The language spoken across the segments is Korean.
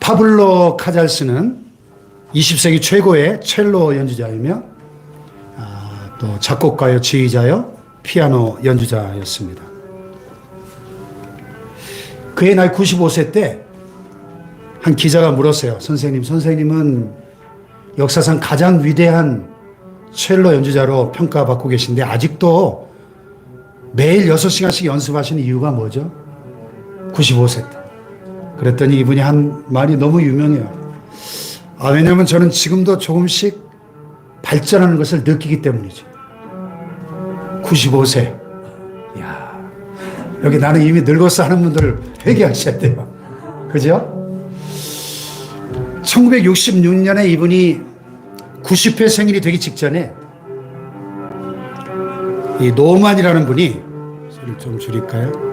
파블로 카잘스는 20세기 최고의 첼로 연주자이며 또 작곡가요, 지휘자요, 피아노 연주자였습니다. 그의 나이 95세 때 한 기자가 물었어요. 선생님은 역사상 가장 위대한 첼로 연주자로 평가받고 계신데 아직도 매일 6시간씩 연습하시는 이유가 뭐죠? 95세 때. 그랬더니 이분이 한 말이 너무 유명해요. 왜냐하면 저는 지금도 조금씩 발전하는 것을 느끼기 때문이죠. 95세. 이야, 여기 나는 이미 늙었어 하는 분들 회개하셔야 돼요. 그죠? 1966년에 이분이 90회 생일이 되기 직전에 이 노만이라는 분이, 소리를 좀 줄일까요?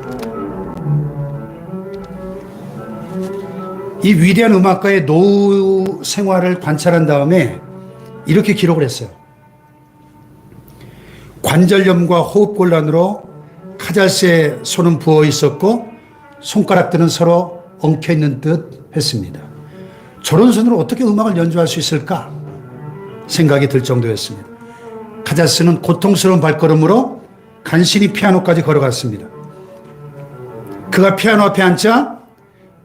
이 위대한 음악가의 노후 생활을 관찰한 다음에 이렇게 기록을 했어요. 관절염과 호흡곤란으로 카잘스의 손은 부어 있었고 손가락들은 서로 엉켜 있는 듯 했습니다. 저런 손으로 어떻게 음악을 연주할 수 있을까 생각이 들 정도였습니다. 카잘스는 고통스러운 발걸음으로 간신히 피아노까지 걸어갔습니다. 그가 피아노 앞에 앉자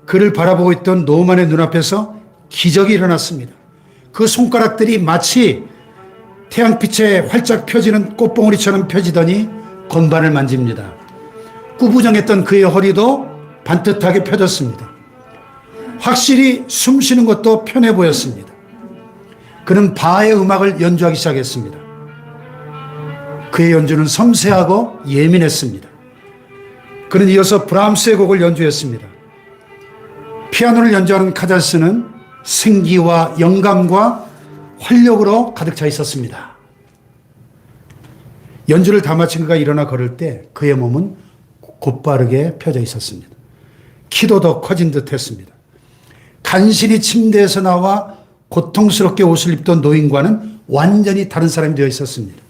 그를 바라보고 있던 노만의 눈앞에서 기적이 일어났습니다. 그 손가락들이 마치 태양빛에 활짝 펴지는 꽃봉오리처럼 펴지더니 건반을 만집니다. 꾸부정했던 그의 허리도 반듯하게 펴졌습니다. 확실히 숨 쉬는 것도 편해 보였습니다. 그는 바의 음악을 연주하기 시작했습니다. 그의 연주는 섬세하고 예민했습니다. 그는 이어서 브람스의 곡을 연주했습니다. 피아노를 연주하는 카잘스는 생기와 영감과 활력으로 가득 차 있었습니다. 연주를 다 마친 그가 일어나 걸을 때 그의 몸은 곧바르게 펴져 있었습니다. 키도 더 커진 듯 했습니다. 간신히 침대에서 나와 고통스럽게 옷을 입던 노인과는 완전히 다른 사람이 되어 있었습니다.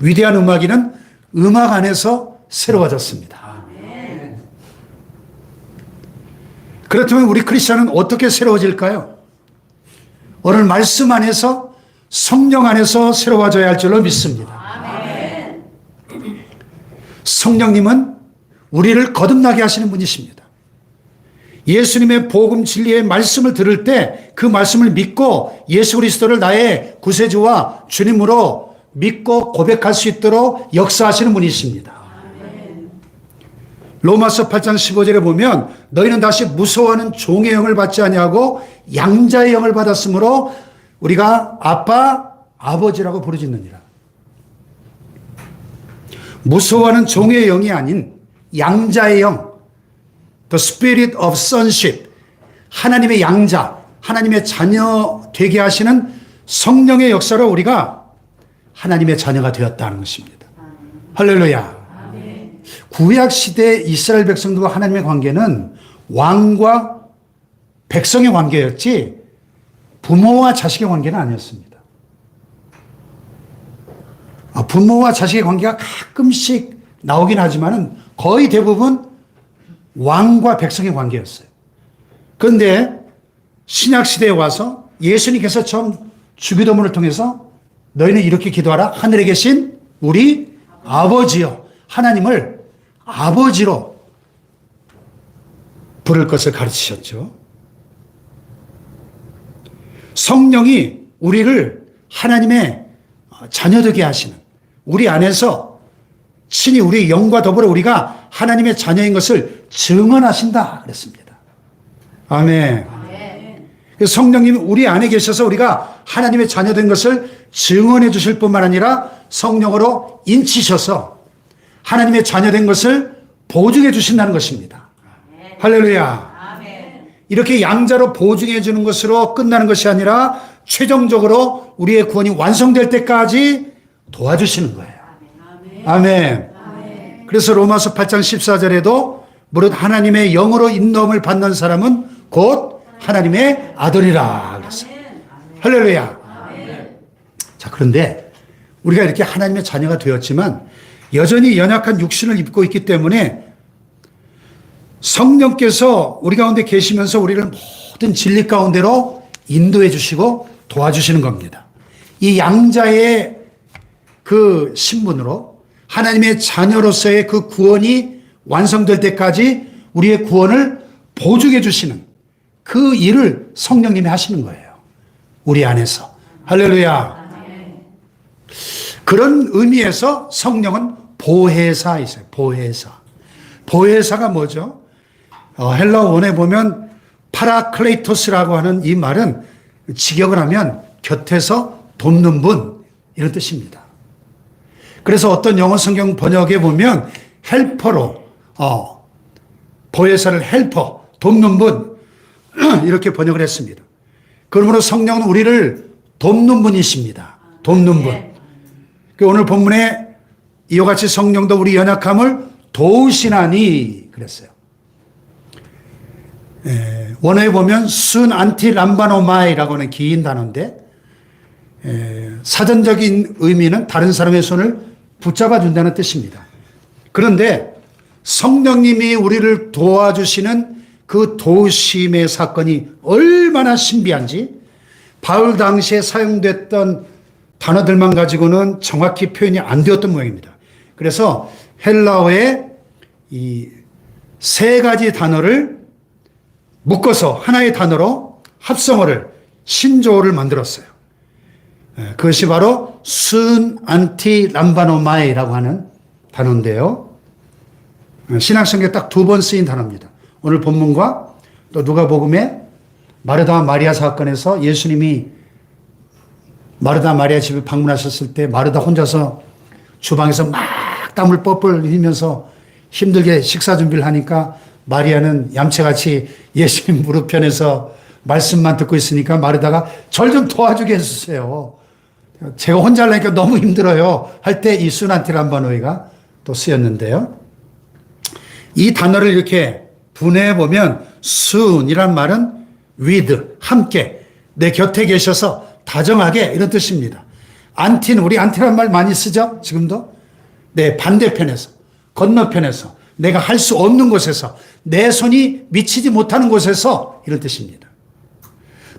위대한 음악인은 음악 안에서 새로워졌습니다. 그렇다면 우리 크리스천은 어떻게 새로워질까요? 오늘 말씀 안에서, 성령 안에서 새로워져야 할 줄로 믿습니다. 성령님은 우리를 거듭나게 하시는 분이십니다. 예수님의 복음 진리의 말씀을 들을 때 그 말씀을 믿고 예수 그리스도를 나의 구세주와 주님으로 믿고 고백할 수 있도록 역사하시는 분이십니다. 로마서 8장 15절에 보면 너희는 다시 무서워하는 종의 영을 받지 아니하고 양자의 영을 받았으므로 우리가 아빠, 아버지라고 부르짖느니라. 무서워하는 종의 영이 아닌 양자의 영, The Spirit of Sonship, 하나님의 양자, 하나님의 자녀 되게 하시는 성령의 역사로 우리가 하나님의 자녀가 되었다는 것입니다. 할렐루야. 구약 시대 이스라엘 백성들과 하나님의 관계는 왕과 백성의 관계였지 부모와 자식의 관계는 아니었습니다. 부모와 자식의 관계가 가끔씩 나오긴 하지만 거의 대부분 왕과 백성의 관계였어요. 그런데 신약 시대에 와서 예수님께서 처음 주기도문을 통해서 너희는 이렇게 기도하라. 하늘에 계신 우리 아버지여, 하나님을 아버지로 부를 것을 가르치셨죠. 성령이 우리를 하나님의 자녀되게 하시는, 우리 안에서 친히 우리 영과 더불어 우리가 하나님의 자녀인 것을 증언하신다 그랬습니다. 아멘. 성령님이 우리 안에 계셔서 우리가 하나님의 자녀된 것을 증언해 주실 뿐만 아니라 성령으로 인치셔서 하나님의 자녀된 것을 보증해 주신다는 것입니다. 할렐루야. 이렇게 양자로 보증해 주는 것으로 끝나는 것이 아니라 최종적으로 우리의 구원이 완성될 때까지 도와주시는 거예요. 아멘. 그래서 로마서 8장 14절에도 무릇 하나님의 영으로 인도함을 받는 사람은 곧 하나님의 아들이라 그랬어요. 할렐루야. 자, 그런데 우리가 이렇게 하나님의 자녀가 되었지만 여전히 연약한 육신을 입고 있기 때문에 성령께서 우리 가운데 계시면서 우리를 어떤 진리 가운데로 인도해 주시고 도와주시는 겁니다. 이 양자의 그 신분으로 하나님의 자녀로서의 그 구원이 완성될 때까지 우리의 구원을 보증해 주시는 그 일을 성령님이 하시는 거예요. 우리 안에서. 할렐루야. 그런 의미에서 성령은 보혜사이세요. 보혜사. 보혜사가 뭐죠? 헬라 원에 보면 파라클레이토스라고 하는 이 말은 직역을 하면 곁에서 돕는 분 이런 뜻입니다. 그래서 어떤 영어 성경 번역에 보면 헬퍼로 보혜사를 헬퍼 돕는 분 이렇게 번역을 했습니다. 그러므로 성령은 우리를 돕는 분이십니다. 돕는 분. 오늘 본문에 이와 같이 성령도 우리 연약함을 도우시나니 그랬어요. 원어에 보면 순 안티 람바노마이라고 하는 긴 단어인데 사전적인 의미는 다른 사람의 손을 붙잡아 준다는 뜻입니다. 그런데 성령님이 우리를 도와주시는 그 도우심의 사건이 얼마나 신비한지 바울 당시에 사용됐던 단어들만 가지고는 정확히 표현이 안 되었던 모양입니다. 그래서 헬라어의 이 세 가지 단어를 묶어서 하나의 단어로 합성어를 신조어를 만들었어요. 그것이 바로 순 안티 람바노마이라고 하는 단어인데요. 신약성경에 딱 두 번 쓰인 단어입니다. 오늘 본문과 또 누가복음에 마르다와 마리아 사건에서 예수님이 마르다 마리아 집에 방문하셨을 때 마르다 혼자서 주방에서 막 땀을 뻘뻘 흘리면서 힘들게 식사 준비를 하니까 마리아는 얌체같이 예수님 무릎 편에서 말씀만 듣고 있으니까 마르다가 절 좀 도와주게 해주세요. 제가 혼자 하려니까 너무 힘들어요. 할 때 이 순안티람바노이가 또 쓰였는데요. 이 단어를 이렇게 분해해 보면 순이란 말은 with, 함께, 내 곁에 계셔서 다정하게 이런 뜻입니다. 안티는 우리 안티란 말 많이 쓰죠? 지금도? 내 반대편에서, 건너편에서, 내가 할 수 없는 곳에서, 내 손이 미치지 못하는 곳에서 이런 뜻입니다.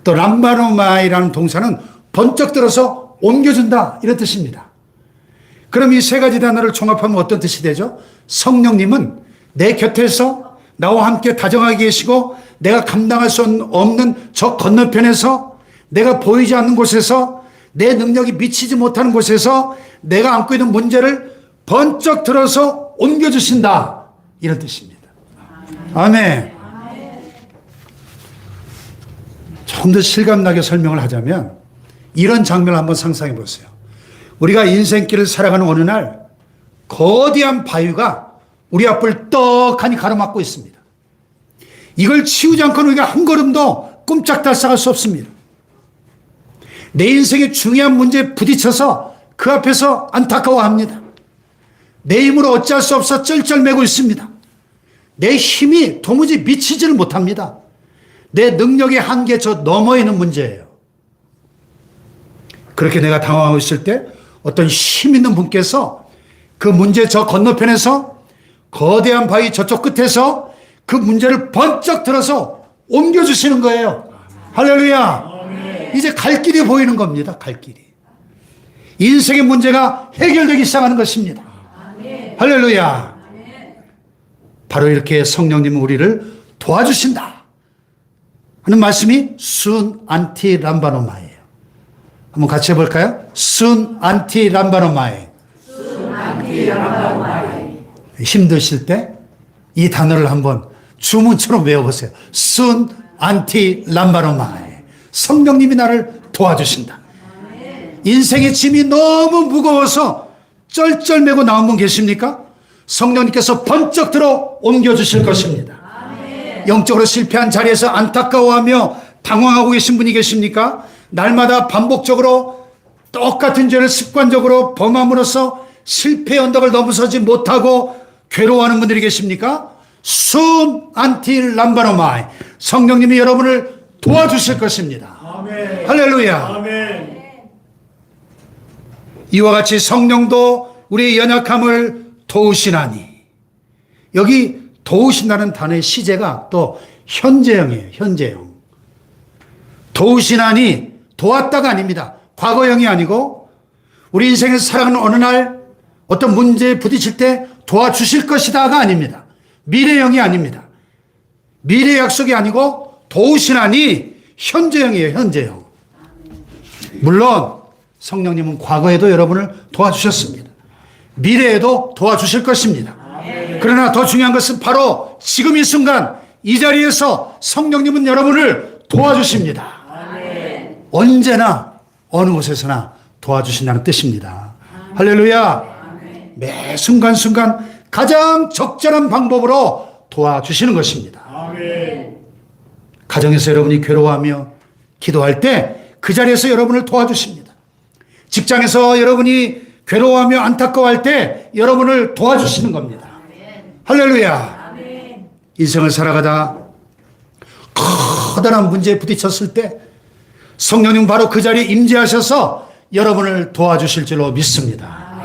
또 람바노마이라는 동사는 번쩍 들어서 옮겨준다 이런 뜻입니다. 그럼 이 세 가지 단어를 종합하면 어떤 뜻이 되죠? 성령님은 내 곁에서 나와 함께 다정하게 계시고 내가 감당할 수 없는 저 건너편에서 내가 보이지 않는 곳에서 내 능력이 미치지 못하는 곳에서 내가 안고 있는 문제를 번쩍 들어서 옮겨주신다 이런 뜻입니다. 아멘. 좀 더 실감나게 설명을 하자면 이런 장면을 한번 상상해 보세요. 우리가 인생길을 살아가는 어느 날 거대한 바위가 우리 앞을 떡하니 가로막고 있습니다. 이걸 치우지 않고는 우리가 한 걸음도 꼼짝달싹할 수 없습니다. 내 인생의 중요한 문제에 부딪혀서 그 앞에서 안타까워합니다. 내 힘으로 어찌할 수 없어 쩔쩔매고 있습니다. 내 힘이 도무지 미치지를 못합니다. 내 능력의 한계 저 너머에 있는 문제예요. 그렇게 내가 당황하고 있을 때 어떤 힘 있는 분께서 그 문제 저 건너편에서 거대한 바위 저쪽 끝에서 그 문제를 번쩍 들어서 옮겨주시는 거예요. 할렐루야. 이제 갈 길이 보이는 겁니다. 갈 길이. 인생의 문제가 해결되기 시작하는 것입니다. 할렐루야. 바로 이렇게 성령님은 우리를 도와주신다 하는 말씀이 순 안티 람바노마예요. 한번 같이 해볼까요? 순 안티 람바노마이. 힘드실 때 이 단어를 한번 주문처럼 외워보세요. 순 안티 람바노마이. 성령님이 나를 도와주신다. 인생의 짐이 너무 무거워서 쩔쩔매고 나온 분 계십니까? 성령님께서 번쩍 들어 옮겨주실 것입니다. 영적으로 실패한 자리에서 안타까워하며 당황하고 계신 분이 계십니까? 날마다 반복적으로 똑같은 죄를 습관적으로 범함으로써 실패의 언덕을 넘어서지 못하고 괴로워하는 분들이 계십니까? 순 안티 람바노마이. 성령님이 여러분을 도와주실 것입니다. 아멘. 할렐루야. 아멘. 이와 같이 성령도 우리의 연약함을 도우시나니. 여기 도우신다는 단어의 시제가 또 현재형이에요. 현재형. 도우시나니 도왔다가 아닙니다. 과거형이 아니고 우리 인생에서 살아가는 어느 날 어떤 문제에 부딪힐 때 도와주실 것이다가 아닙니다. 미래형이 아닙니다. 미래 약속이 아니고 도우시나니 현재형이에요. 현재형. 물론 성령님은 과거에도 여러분을 도와주셨습니다. 미래에도 도와주실 것입니다. 그러나 더 중요한 것은 바로 지금 이 순간 이 자리에서 성령님은 여러분을 도와주십니다. 언제나 어느 곳에서나 도와주신다는 뜻입니다. 할렐루야. 매 순간순간 가장 적절한 방법으로 도와주시는 것입니다. 가정에서 여러분이 괴로워하며 기도할 때 그 자리에서 여러분을 도와주십니다. 직장에서 여러분이 괴로워하며 안타까워할 때 여러분을 도와주시는 겁니다. 할렐루야. 인생을 살아가다 커다란 문제에 부딪혔을 때 성령님 바로 그 자리에 임재하셔서 여러분을 도와주실 줄로 믿습니다.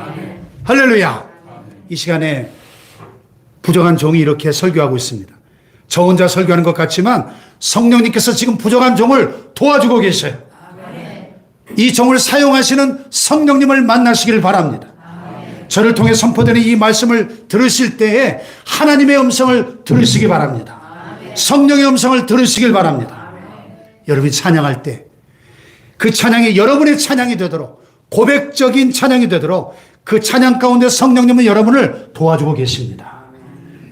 할렐루야. 이 시간에 부족한 종이 이렇게 설교하고 있습니다. 저 혼자 설교하는 것 같지만 성령님께서 지금 부족한 종을 도와주고 계셔요. 이 종을 사용하시는 성령님을 만나시기를 바랍니다. 저를 통해 선포되는 이 말씀을 들으실 때에 하나님의 음성을 들으시기 바랍니다. 성령의 음성을 들으시길 바랍니다. 여러분이 찬양할 때 그 찬양이 여러분의 찬양이 되도록, 고백적인 찬양이 되도록 그 찬양 가운데 성령님은 여러분을 도와주고 계십니다.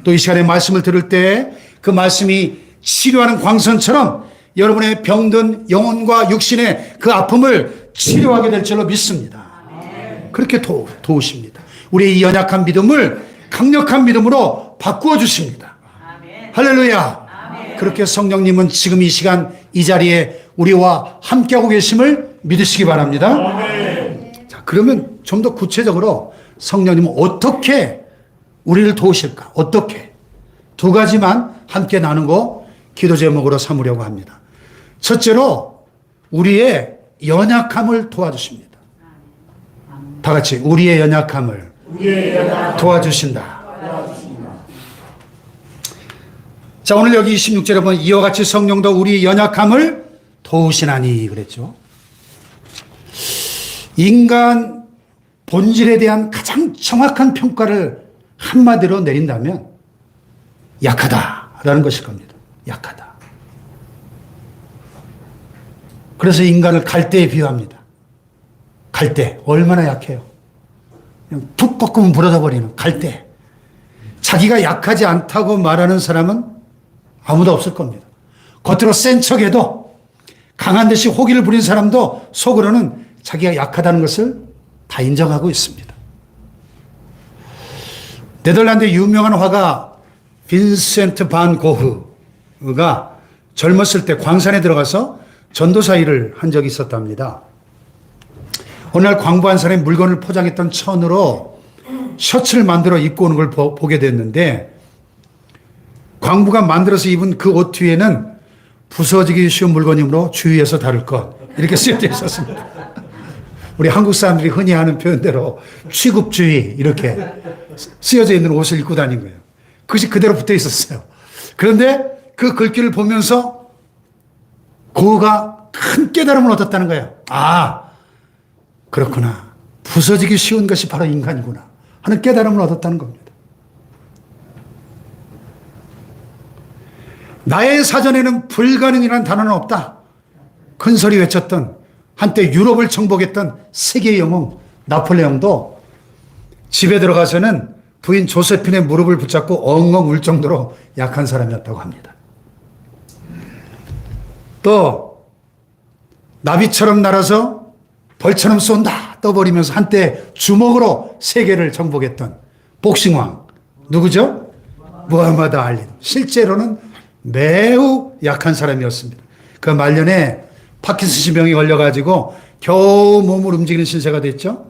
또 이 시간에 말씀을 들을 때 그 말씀이 치료하는 광선처럼 여러분의 병든 영혼과 육신의 그 아픔을 치료하게 될 줄로 믿습니다. 그렇게 도우십니다. 우리의 이 연약한 믿음을 강력한 믿음으로 바꾸어 주십니다. 할렐루야. 그렇게 성령님은 지금 이 시간 이 자리에 우리와 함께하고 계심을 믿으시기 바랍니다. 자, 그러면 좀 더 구체적으로 성령님은 어떻게 우리를 도우실까? 어떻게? 두 가지만 함께 나누고 기도 제목으로 삼으려고 합니다. 첫째로 우리의 연약함을 도와주십니다. 다 같이 우리의 연약함을 도와주신다. 자, 오늘 여기 26절에 보면 이와 같이 성령도 우리 연약함을 도우시나니 그랬죠. 인간 본질에 대한 가장 정확한 평가를 한마디로 내린다면 약하다라는 것일 겁니다. 약하다. 그래서 인간을 갈대에 비유합니다. 갈대 얼마나 약해요. 그냥 툭 꺾으면 부러져 버리는 갈대. 자기가 약하지 않다고 말하는 사람은 아무도 없을 겁니다. 겉으로 센 척해도 강한 듯이 호기를 부린 사람도 속으로는 자기가 약하다는 것을 다 인정하고 있습니다. 네덜란드 유명한 화가 빈센트 반 고흐가 젊었을 때 광산에 들어가서 전도사 일을 한 적이 있었답니다. 어느 날 광부한 사람이 물건을 포장했던 천으로 셔츠를 만들어 입고 오는 걸 보게 됐는데 광부가 만들어서 입은 그 옷 뒤에는 부서지기 쉬운 물건이므로 주의해서 다룰 것 이렇게 쓰여져 있었습니다. 우리 한국 사람들이 흔히 하는 표현대로 취급주의 이렇게 쓰여져 있는 옷을 입고 다닌 거예요. 그것이 그대로 붙어 있었어요. 그런데 그 글귀를 보면서 고흐가 큰 깨달음을 얻었다는 거예요. 아, 그렇구나. 부서지기 쉬운 것이 바로 인간이구나 하는 깨달음을 얻었다는 겁니다. 나의 사전에는 불가능이라는 단어는 없다. 큰 소리 외쳤던 한때 유럽을 정복했던 세계의 영웅 나폴레옹도 집에 들어가서는 부인 조세핀의 무릎을 붙잡고 엉엉 울 정도로 약한 사람이었다고 합니다. 또 나비처럼 날아서 벌처럼 쏜다 떠버리면서 한때 주먹으로 세계를 정복했던 복싱왕 누구죠? 무하마드 알리. 실제로는 매우 약한 사람이었습니다. 그 말년에 파킨슨氏병에 걸려가지고 겨우 몸을 움직이는 신세가 됐죠.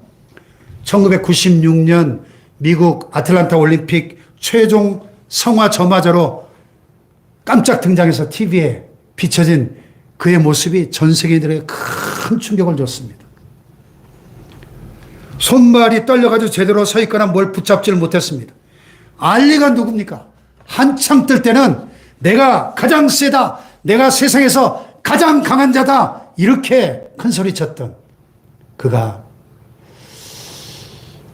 1996년 미국 아틀란타 올림픽 최종 성화 점화자로 깜짝 등장해서 TV에 비춰진 그의 모습이 전 세계인들에게 큰 충격을 줬습니다. 손발이 떨려가지고 제대로 서 있거나 뭘 붙잡지를 못했습니다. 알리가 누굽니까? 한창 뜰 때는 내가 가장 세다. 내가 세상에서 가장 강한 자다. 이렇게 큰 소리 쳤던 그가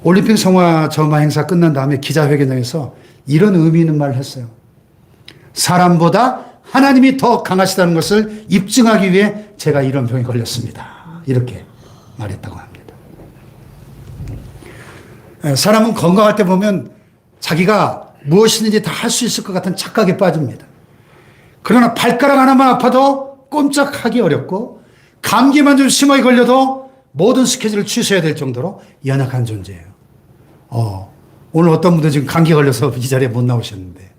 올림픽 성화 점화 행사 끝난 다음에 기자회견장에서 이런 의미 있는 말을 했어요. 사람보다 하나님이 더 강하시다는 것을 입증하기 위해 제가 이런 병에 걸렸습니다. 이렇게 말했다고 합니다. 사람은 건강할 때 보면 자기가 무엇이든지 다 할 수 있을 것 같은 착각에 빠집니다. 그러나 발가락 하나만 아파도 꼼짝하기 어렵고 감기만 좀 심하게 걸려도 모든 스케줄을 취소해야 될 정도로 연약한 존재예요. 오늘 어떤 분도 지금 감기 걸려서 이 자리에 못 나오셨는데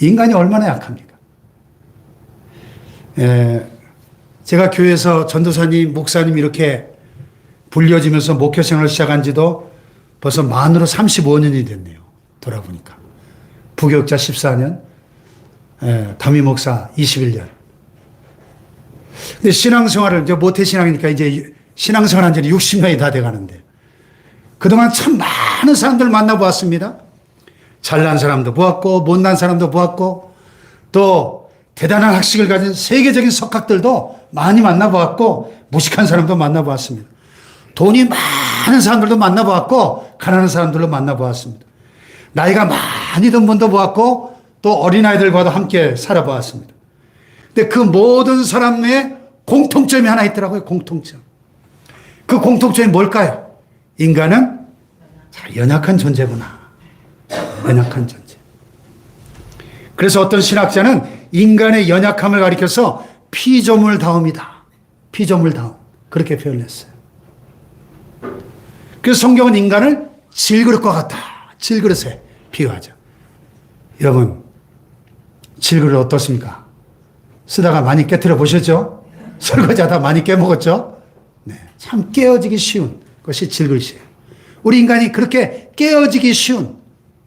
인간이 얼마나 약합니까? 제가 교회에서 전도사님, 목사님 이렇게 불려지면서 목회 생활을 시작한 지도 벌써 만으로 35년이 됐네요. 돌아보니까. 부교육자 14년, 담임 목사 21년. 근데 신앙생활을, 이제 모태신앙이니까 이제 신앙생활 한 지 60년이 다 돼 가는데 그동안 참 많은 사람들 만나보았습니다. 잘난 사람도 보았고, 못난 사람도 보았고, 또 대단한 학식을 가진 세계적인 석학들도 많이 만나보았고, 무식한 사람도 만나보았습니다. 돈이 많은 사람들도 만나보았고, 가난한 사람들도 만나보았습니다. 나이가 많이 든 분도 보았고, 또 어린아이들과도 함께 살아보았습니다. 근데 그 모든 사람의 공통점이 하나 있더라고요, 공통점. 그 공통점이 뭘까요? 인간은 연약한 존재구나. 연약한 존재. 그래서 어떤 신학자는 인간의 연약함을 가리켜서 피조물다움이다. 피조물다움. 그렇게 표현했어요. 그래서 성경은 인간을 질그릇과 같다. 질그릇에 비유하죠. 여러분, 질그릇 어떻습니까? 쓰다가 많이 깨트려 보셨죠? 설거지하다 많이 깨먹었죠? 네, 참 깨어지기 쉬운 것이 질그릇이에요. 우리 인간이 그렇게 깨어지기 쉬운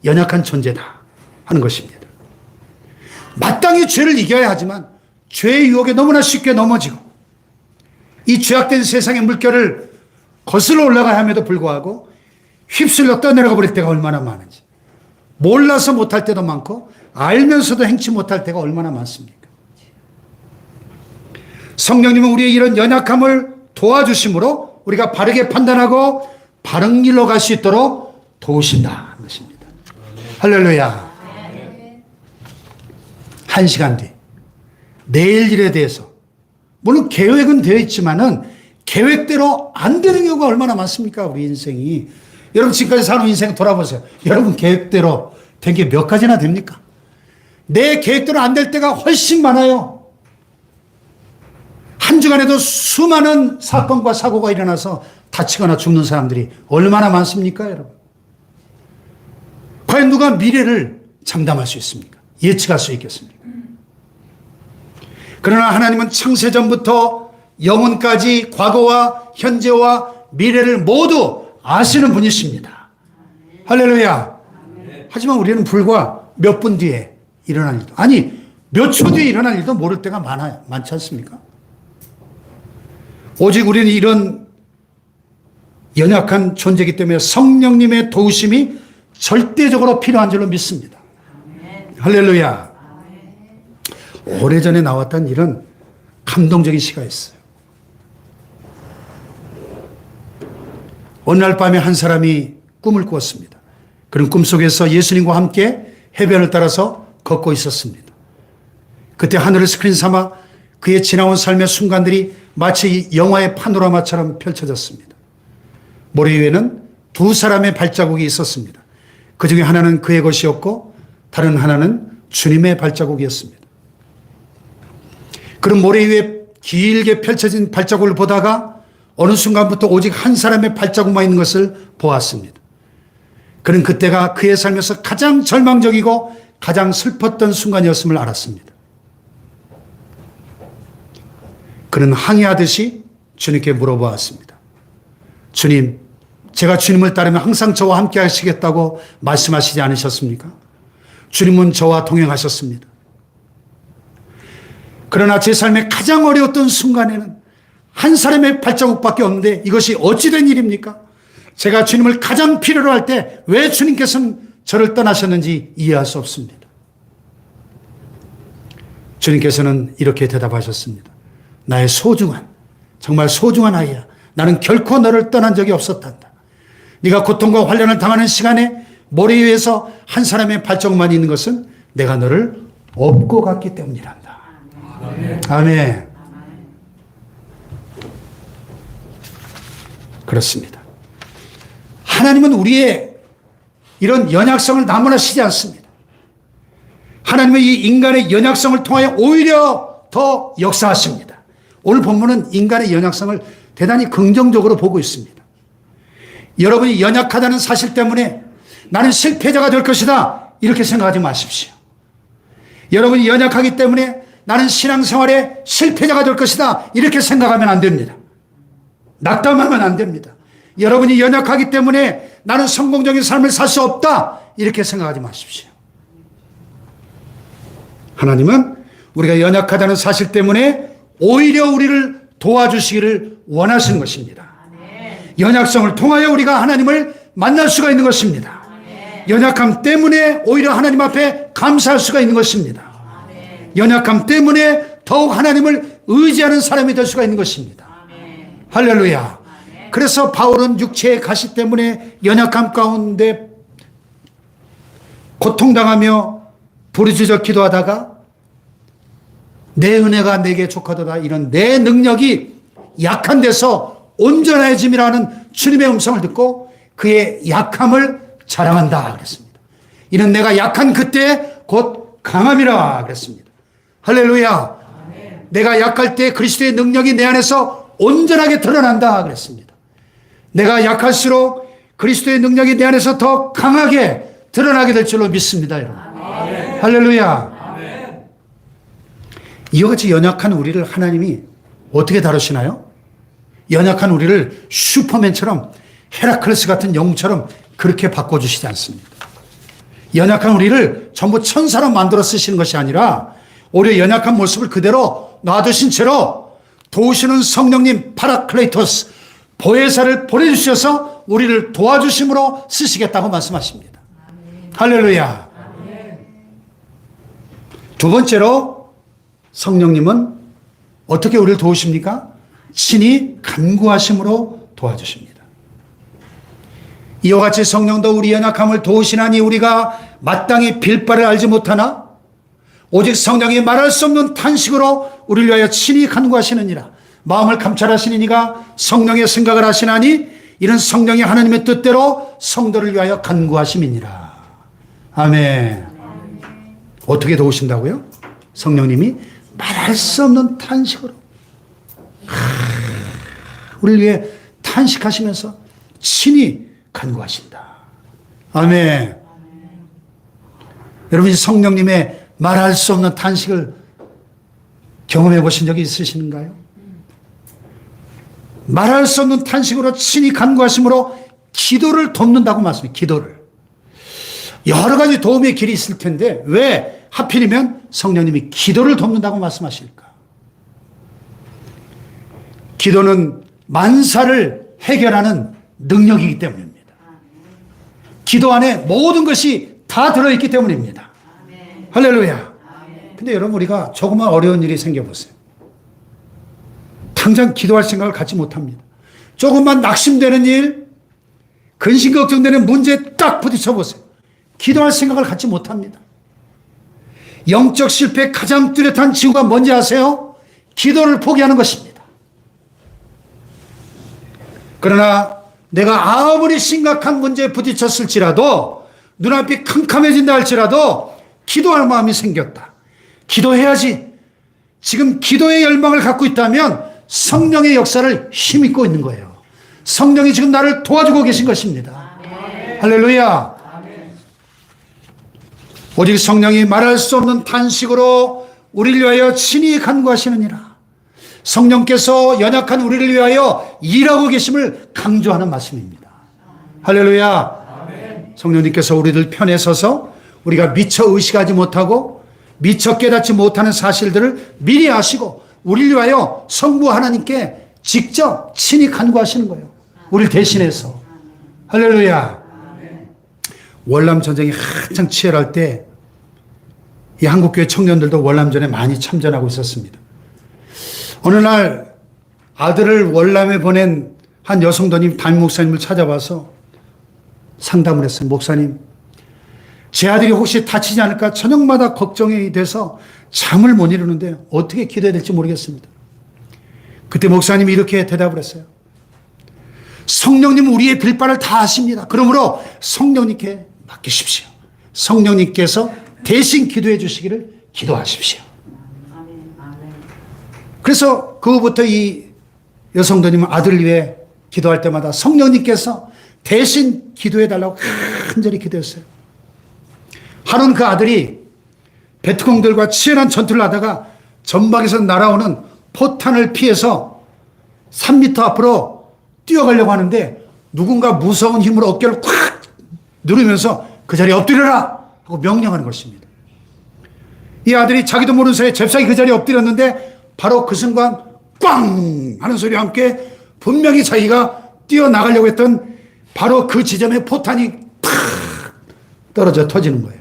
연약한 존재다 하는 것입니다. 마땅히 죄를 이겨야 하지만 죄의 유혹에 너무나 쉽게 넘어지고 이 죄악된 세상의 물결을 거슬러 올라가야 함에도 불구하고 휩쓸려 떠내려가 버릴 때가 얼마나 많은지, 몰라서 못할 때도 많고 알면서도 행치 못할 때가 얼마나 많습니까? 성령님은 우리의 이런 연약함을 도와주심으로 우리가 바르게 판단하고 바른 길로 갈 수 있도록 도우신다 하는 것입니다. 할렐루야. 한 시간 뒤 내일 일에 대해서 물론 계획은 되어 있지만은 계획대로 안 되는 경우가 얼마나 많습니까? 우리 인생이. 여러분 지금까지 사는 인생 돌아보세요. 여러분 계획대로 된 게 몇 가지나 됩니까? 내 계획대로 안 될 때가 훨씬 많아요. 한 주간에도 수많은 사건과 사고가 일어나서 다치거나 죽는 사람들이 얼마나 많습니까, 여러분? 과연 누가 미래를 장담할 수 있습니까? 예측할 수 있겠습니까? 그러나 하나님은 창세전부터 영혼까지 과거와 현재와 미래를 모두 아시는 분이십니다. 할렐루야. 하지만 우리는 불과 몇 분 뒤에 일어날 일도, 아니 몇 초 뒤에 일어날 일도 모를 때가 많아요. 많지 않습니까? 오직 우리는 이런 연약한 존재이기 때문에 성령님의 도우심이 절대적으로 필요한 줄로 믿습니다. 할렐루야. 오래전에 나왔던 이런 감동적인 시가 있어요. 어느 날 밤에 한 사람이 꿈을 꾸었습니다. 그런 꿈속에서 예수님과 함께 해변을 따라서 걷고 있었습니다. 그때 하늘을 스크린 삼아 그의 지나온 삶의 순간들이 마치 영화의 파노라마처럼 펼쳐졌습니다. 모래 위에는 두 사람의 발자국이 있었습니다. 그 중에 하나는 그의 것이었고 다른 하나는 주님의 발자국이었습니다. 그런 모래 위에 길게 펼쳐진 발자국을 보다가 어느 순간부터 오직 한 사람의 발자국만 있는 것을 보았습니다. 그는 그때가 그의 삶에서 가장 절망적이고 가장 슬펐던 순간이었음을 알았습니다. 그는 항의하듯이 주님께 물어보았습니다. 주님, 제가 주님을 따르면 항상 저와 함께 하시겠다고 말씀하시지 않으셨습니까? 주님은 저와 동행하셨습니다. 그러나 제 삶의 가장 어려웠던 순간에는 한 사람의 발자국밖에 없는데 이것이 어찌된 일입니까? 제가 주님을 가장 필요로 할 때 왜 주님께서는 저를 떠나셨는지 이해할 수 없습니다. 주님께서는 이렇게 대답하셨습니다. 나의 소중한, 정말 소중한 아이야. 나는 결코 너를 떠난 적이 없었단다. 네가 고통과 환난을 당하는 시간에 머리 위에서 한 사람의 발자국만 있는 것은 내가 너를 업고 갔기 때문이란다. 아멘. 그렇습니다. 하나님은 우리의 이런 연약성을 나무라시지 않습니다. 하나님은 이 인간의 연약성을 통하여 오히려 더 역사하십니다. 오늘 본문은 인간의 연약성을 대단히 긍정적으로 보고 있습니다. 여러분이 연약하다는 사실 때문에 나는 실패자가 될 것이다, 이렇게 생각하지 마십시오. 여러분이 연약하기 때문에 나는 신앙생활에 실패자가 될 것이다, 이렇게 생각하면 안 됩니다. 낙담하면 안 됩니다. 여러분이 연약하기 때문에 나는 성공적인 삶을 살 수 없다, 이렇게 생각하지 마십시오. 하나님은 우리가 연약하다는 사실 때문에 오히려 우리를 도와주시기를 원하시는 것입니다. 연약성을 통하여 우리가 하나님을 만날 수가 있는 것입니다. 연약함 때문에 오히려 하나님 앞에 감사할 수가 있는 것입니다. 연약함 때문에 더욱 하나님을 의지하는 사람이 될 수가 있는 것입니다. 할렐루야. 그래서 바울은 육체의 가시 때문에 연약함 가운데 고통당하며 부르짖어 기도하다가 내 은혜가 내게 족하도다, 이런 내 능력이 약한 데서 온전해짐이라는 주님의 음성을 듣고 그의 약함을 자랑한다 그랬습니다. 이는 내가 약한 그때 곧 강함이라 그랬습니다. 할렐루야. 내가 약할 때 그리스도의 능력이 내 안에서 온전하게 드러난다 그랬습니다. 내가 약할수록 그리스도의 능력이 내 안에서 더 강하게 드러나게 될 줄로 믿습니다, 여러분. 할렐루야. 이와 같이 연약한 우리를 하나님이 어떻게 다루시나요? 연약한 우리를 슈퍼맨처럼, 헤라클레스 같은 영웅처럼 그렇게 바꿔주시지 않습니다. 연약한 우리를 전부 천사로 만들어 쓰시는 것이 아니라 오히려 연약한 모습을 그대로 놔두신 채로 도우시는 성령님 파라클레이토스, 보혜사를 보내주셔서 우리를 도와주심으로 쓰시겠다고 말씀하십니다. 할렐루야. 두 번째로 성령님은 어떻게 우리를 도우십니까? 친히 간구하심으로 도와주십니다. 이와 같이 성령도 우리 연약함을 도우시나니 우리가 마땅히 빌 바를 알지 못하나 오직 성령이 말할 수 없는 탄식으로 우리를 위하여 친히 간구하시느니라. 마음을 감찰하시는 이가 성령의 생각을 하시나니 이는 성령이 하나님의 뜻대로 성도를 위하여 간구하심이니라. 아멘. 어떻게 도우신다고요? 성령님이 말할 수 없는 탄식으로 우리를 위해 탄식하시면서 친히 간구하신다. 아멘. 여러분이 성령님의 말할 수 없는 탄식을 경험해 보신 적이 있으신가요? 말할 수 없는 탄식으로 친히 간구하심으로 기도를 돕는다고 말씀해요. 기도를. 여러 가지 도움의 길이 있을 텐데 왜 하필이면 성령님이 기도를 돕는다고 말씀하실까? 기도는 만사를 해결하는 능력이기 때문입니다. 기도 안에 모든 것이 다 들어있기 때문입니다. 할렐루야. 근데 여러분, 우리가 조그만 어려운 일이 생겨보세요. 당장 기도할 생각을 갖지 못합니다. 조금만 낙심되는 일, 근심 걱정되는 문제에 딱 부딪혀 보세요. 기도할 생각을 갖지 못합니다. 영적 실패의 가장 뚜렷한 징후가 뭔지 아세요? 기도를 포기하는 것입니다. 그러나 내가 아무리 심각한 문제에 부딪혔을지라도, 눈앞이 캄캄해진다 할지라도 기도할 마음이 생겼다. 기도해야지. 지금 기도의 열망을 갖고 있다면 성령의 역사를 힘입고 있는 거예요. 성령이 지금 나를 도와주고 계신 것입니다. 아멘. 할렐루야. 아멘. 오직 성령이 말할 수 없는 탄식으로 우리를 위하여 친히 간구하시느니라. 성령께서 연약한 우리를 위하여 일하고 계심을 강조하는 말씀입니다. 할렐루야. 아멘. 성령님께서 우리들 편에 서서 우리가 미처 의식하지 못하고 미처 깨닫지 못하는 사실들을 미리 아시고 우리를 위하여 성부 하나님께 직접 친히 간구하시는 거예요. 우리를 대신해서. 할렐루야. 월남 전쟁이 한창 치열할 때 이 한국교회 청년들도 월남전에 많이 참전하고 있었습니다. 어느 날 아들을 월남에 보낸 한 여성도님 담임 목사님을 찾아와서 상담을 했어요. 목사님, 제 아들이 혹시 다치지 않을까 저녁마다 걱정이 돼서 잠을 못 이루는데 어떻게 기도해야 될지 모르겠습니다. 그때 목사님이 이렇게 대답을 했어요. 성령님은 우리의 빌바를 다 아십니다. 그러므로 성령님께 맡기십시오. 성령님께서 대신 기도해 주시기를 기도하십시오. 그래서 그 후부터 이 여성도님은 아들을 위해 기도할 때마다 성령님께서 대신 기도해 달라고 간절히 기도했어요. 하루는 그 아들이 베트공들과 치열한 전투를 하다가 전방에서 날아오는 포탄을 피해서 3m 앞으로 뛰어가려고 하는데 누군가 무서운 힘으로 어깨를 콱 누르면서 그 자리에 엎드려라 하고 명령하는 것입니다. 이 아들이 자기도 모르는 사이에 잽싸게 그 자리에 엎드렸는데 바로 그 순간 꽝 하는 소리와 함께 분명히 자기가 뛰어나가려고 했던 바로 그 지점에 포탄이 팍 떨어져 터지는 거예요.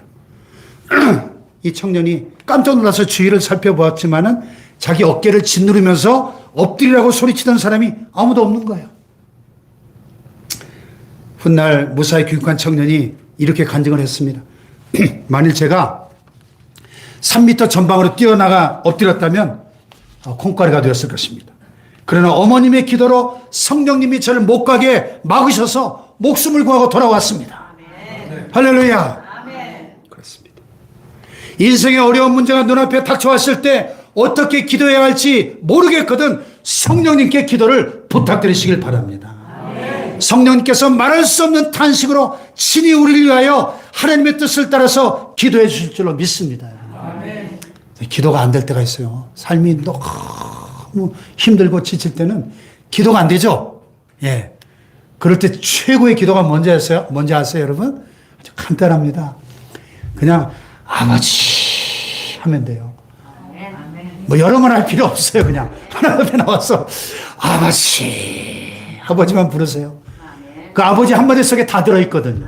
이 청년이 깜짝 놀라서 주위를 살펴보았지만은 자기 어깨를 짓누르면서 엎드리라고 소리치던 사람이 아무도 없는 거예요. 훗날 무사히 귀국한 청년이 이렇게 간증을 했습니다. 만일 제가 3m 전방으로 뛰어나가 엎드렸다면 콩가루가 되었을 것입니다. 그러나 어머님의 기도로 성령님이 저를 못 가게 막으셔서 목숨을 구하고 돌아왔습니다. 아멘. 할렐루야. 아멘. 그렇습니다. 인생의 어려운 문제가 눈앞에 닥쳐왔을 때 어떻게 기도해야 할지 모르겠거든 성령님께 기도를 부탁드리시길 바랍니다. 아멘. 성령님께서 말할 수 없는 탄식으로 친히 우리를 위하여 하나님의 뜻을 따라서 기도해 주실 줄로 믿습니다. 아멘. 기도가 안 될 때가 있어요. 삶이 너무 힘들고 지칠 때는 기도가 안 되죠. 예. 그럴 때 최고의 기도가 뭔지 아세요? 뭔지 아세요, 여러분? 아주 간단합니다. 그냥 아버지 하면 돼요. 뭐 여러 번 할 필요 없어요. 그냥 하나 앞에 나와서 아버지만 부르세요. 그 아버지 한마디 속에 다 들어있거든요.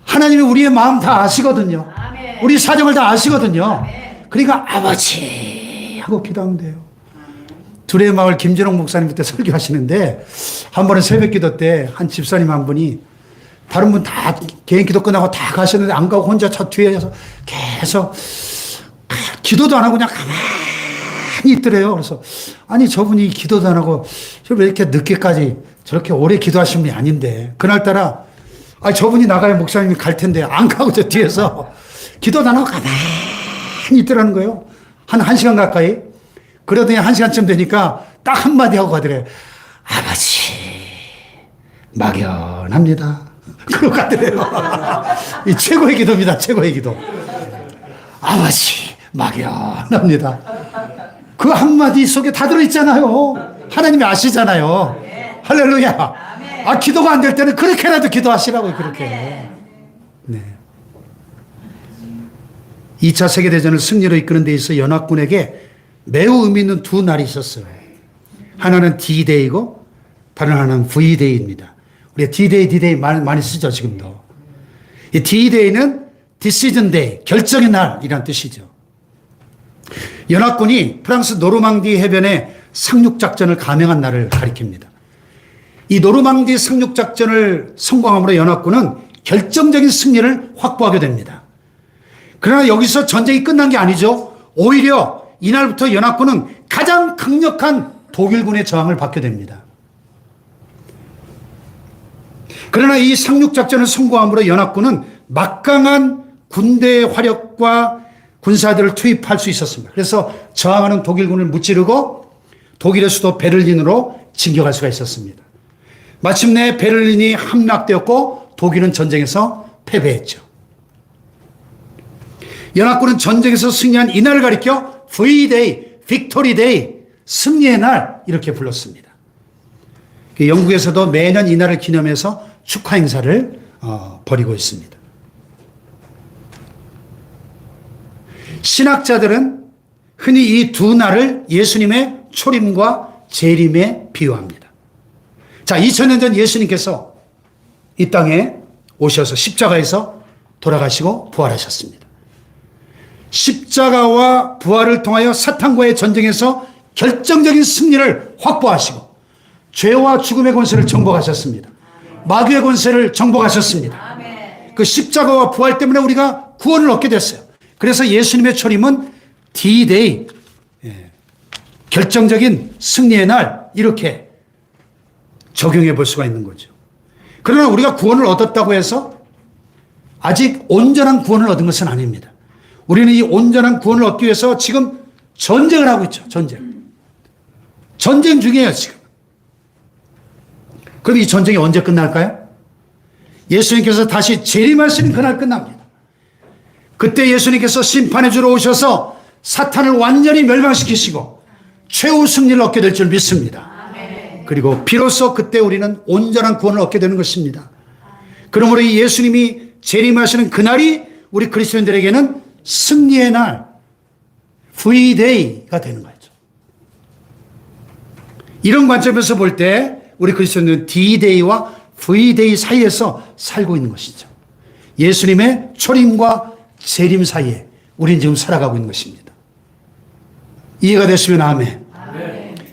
하나님이 우리의 마음 다 아시거든요. 우리 사정을 다 아시거든요. 그러니까 아버지 하고 기도하면 돼요. 두레의 마을 김진홍 목사님 그때 설교하시는데 한 번에 새벽 기도 때 한 집사님 한 분이 다른 분 다 개인 기도 끝나고 다 가셨는데 안 가고 혼자 차 뒤에서 계속 기도도 안 하고 그냥 가만히 있더래요. 그래서 아니 저분이 기도도 안 하고 왜 이렇게 늦게까지 저렇게 오래 기도하신 분이 아닌데 그날따라 아니 저분이 나가야 목사님이 갈 텐데 안 가고 저 뒤에서 기도도 안 하고 가만히 있더라는 거예요. 한 1시간 가까이. 그러더니 1시간쯤 되니까 딱 한마디 하고 가더래. 아버지, 막연합니다. 그러고 가더래요. 이 최고의 기도입니다. 최고의 기도. 아버지, 막연합니다. 그 한마디 속에 다 들어있잖아요. 하나님이 아시잖아요. 할렐루야. 아, 기도가 안 될 때는 그렇게라도 기도하시라고요. 그렇게. 네. 2차 세계대전을 승리로 이끄는 데 있어 연합군에게 매우 의미 있는 두 날이 있었어요. 하나는 D-Day이고 다른 하나는 V-Day입니다. 우리가 D-Day, D-Day 많이 쓰죠, 지금도. 이 D-Day는 Decision Day, 결정의 날이란 뜻이죠. 연합군이 프랑스 노르망디 해변에 상륙작전을 감행한 날을 가리킵니다. 이 노르망디 상륙작전을 성공함으로 연합군은 결정적인 승리를 확보하게 됩니다. 그러나 여기서 전쟁이 끝난 게 아니죠. 오히려 이날부터 연합군은 가장 강력한 독일군의 저항을 받게 됩니다. 그러나 이 상륙작전을 성공함으로 연합군은 막강한 군대의 화력과 군사들을 투입할 수 있었습니다. 그래서 저항하는 독일군을 무찌르고 독일의 수도 베를린으로 진격할 수가 있었습니다. 마침내 베를린이 함락되었고 독일은 전쟁에서 패배했죠. 연합군은 전쟁에서 승리한 이날을 가리켜 V-Day, Victory Day, 승리의 날 이렇게 불렀습니다. 영국에서도 매년 이날을 기념해서 축하 행사를 벌이고 있습니다. 신학자들은 흔히 이 두 날을 예수님의 초림과 재림에 비유합니다. 자, 2000년 전 예수님께서 이 땅에 오셔서 십자가에서 돌아가시고 부활하셨습니다. 십자가와 부활을 통하여 사탄과의 전쟁에서 결정적인 승리를 확보하시고 죄와 죽음의 권세를 정복하셨습니다. 마귀의 권세를 정복하셨습니다. 그 십자가와 부활 때문에 우리가 구원을 얻게 됐어요. 그래서 예수님의 초림은 D-Day, 결정적인 승리의 날, 이렇게 적용해 볼 수가 있는 거죠. 그러나 우리가 구원을 얻었다고 해서 아직 온전한 구원을 얻은 것은 아닙니다. 우리는 이 온전한 구원을 얻기 위해서 지금 전쟁을 하고 있죠. 전쟁 중이에요, 지금. 그럼 이 전쟁이 언제 끝날까요? 예수님께서 다시 재림하시는 그날 끝납니다. 그때 예수님께서 심판해 주러 오셔서 사탄을 완전히 멸망시키시고 최후 승리를 얻게 될 줄 믿습니다. 그리고 비로소 그때 우리는 온전한 구원을 얻게 되는 것입니다. 그러므로 이 예수님이 재림하시는 그날이 우리 그리스도인들에게는 승리의 날, V-Day가 되는 거죠. 이런 관점에서 볼 때 우리 그리스도인들은 D-Day와 V-Day 사이에서 살고 있는 것이죠. 예수님의 초림과 재림 사이에 우리는 지금 살아가고 있는 것입니다. 이해가 되시면 아멘.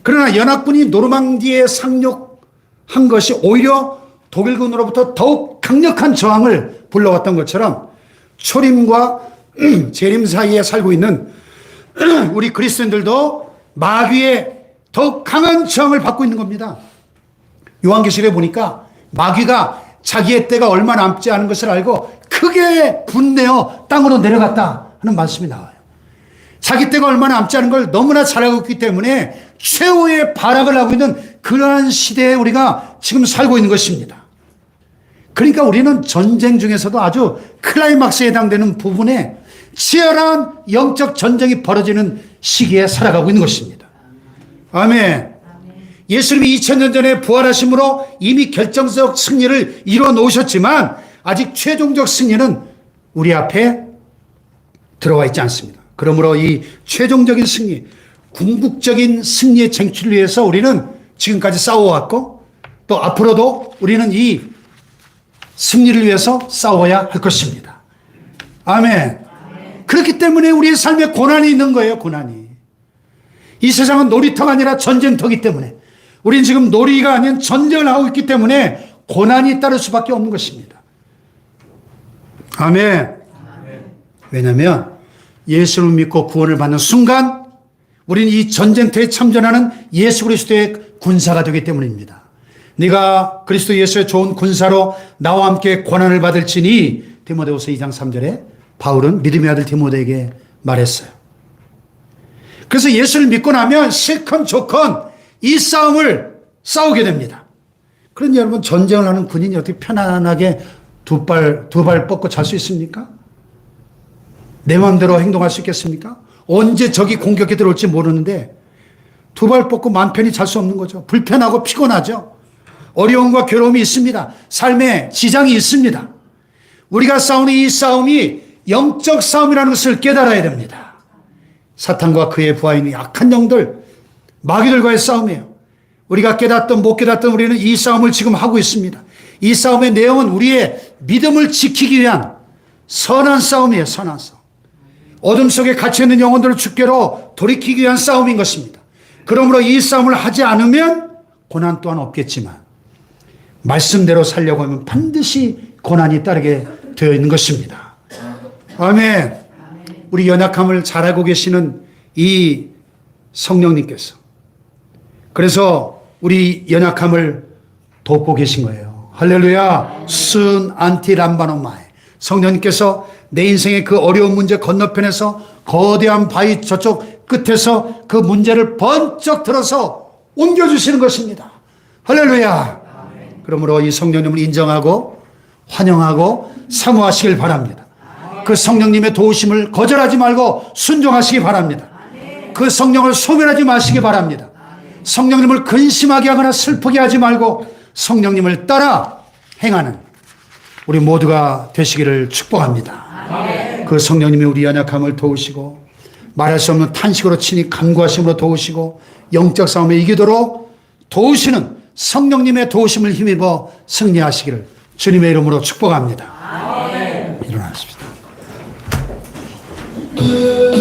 그러나 연합군이 노르망디에 상륙한 것이 오히려 독일군으로부터 더욱 강력한 저항을 불러왔던 것처럼 초림과 재림 사이에 살고 있는 우리 그리스도인들도 마귀의 더욱 강한 저항을 받고 있는 겁니다. 요한계시록에 보니까 마귀가 자기의 때가 얼마 남지 않은 것을 알고 크게 분내어 땅으로 내려갔다 하는 말씀이 나와요. 자기 때가 얼마 남지 않은 걸 너무나 잘 알고 있기 때문에 최후의 발악을 하고 있는 그러한 시대에 우리가 지금 살고 있는 것입니다. 그러니까 우리는 전쟁 중에서도 아주 클라이막스에 해당되는 부분에 치열한 영적 전쟁이 벌어지는 시기에 살아가고 있는 것입니다. 아멘. 예수님이 2000년 전에 부활하심으로 이미 결정적 승리를 이루어 놓으셨지만 아직 최종적 승리는 우리 앞에 들어와 있지 않습니다. 그러므로 이 최종적인 승리, 궁극적인 승리의 쟁취를 위해서 우리는 지금까지 싸워왔고 또 앞으로도 우리는 이 승리를 위해서 싸워야 할 것입니다. 아멘. 그렇기 때문에 우리의 삶에 고난이 있는 거예요. 고난이. 이 세상은 놀이터가 아니라 전쟁터이기 때문에 우리는 지금 놀이가 아닌 전쟁을 하고 있기 때문에 고난이 따를 수밖에 없는 것입니다. 아멘. 왜냐하면 예수를 믿고 구원을 받는 순간 우리는 이 전쟁터에 참전하는 예수 그리스도의 군사가 되기 때문입니다. 네가 그리스도 예수의 좋은 군사로 나와 함께 고난을 받을지니 디모데후서 2장 3절에 바울은 믿음의 아들 디모데에게 말했어요. 그래서 예수를 믿고 나면 싫건 좋건 이 싸움을 싸우게 됩니다. 그런데 여러분 전쟁을 하는 군인이 어떻게 편안하게 두 발 뻗고 잘 수 있습니까? 내 마음대로 행동할 수 있겠습니까? 언제 적이 공격해 들어올지 모르는데 두 발 뻗고 마음 편히 잘 수 없는 거죠. 불편하고 피곤하죠. 어려움과 괴로움이 있습니다. 삶에 지장이 있습니다. 우리가 싸우는 이 싸움이 영적 싸움이라는 것을 깨달아야 됩니다. 사탄과 그의 부하인 약한 영들, 마귀들과의 싸움이에요. 우리가 깨닫든 못 깨닫든 우리는 이 싸움을 지금 하고 있습니다. 이 싸움의 내용은 우리의 믿음을 지키기 위한 선한 싸움이에요. 선한 싸움. 어둠 속에 갇혀있는 영혼들을 주께로 돌이키기 위한 싸움인 것입니다. 그러므로 이 싸움을 하지 않으면 고난 또한 없겠지만 말씀대로 살려고 하면 반드시 고난이 따르게 되어 있는 것입니다. 아멘. 우리 연약함을 잘 알고 계시는 이 성령님께서 그래서 우리 연약함을 돕고 계신 거예요. 할렐루야. 순 안티 람바노마에 성령님께서 내 인생의 그 어려운 문제 건너편에서 거대한 바위 저쪽 끝에서 그 문제를 번쩍 들어서 옮겨주시는 것입니다. 할렐루야. 그러므로 이 성령님을 인정하고 환영하고 사모하시길 바랍니다. 그 성령님의 도우심을 거절하지 말고 순종하시기 바랍니다. 그 성령을 소멸하지 마시기 바랍니다. 성령님을 근심하게 하거나 슬프게 하지 말고 성령님을 따라 행하는 우리 모두가 되시기를 축복합니다. 그 성령님이 우리 연약함을 도우시고 말할 수 없는 탄식으로 친히 간구하심으로 도우시고 영적 싸움에 이기도록 도우시는 성령님의 도우심을 힘입어 승리하시기를 주님의 이름으로 축복합니다. 일어나십시다.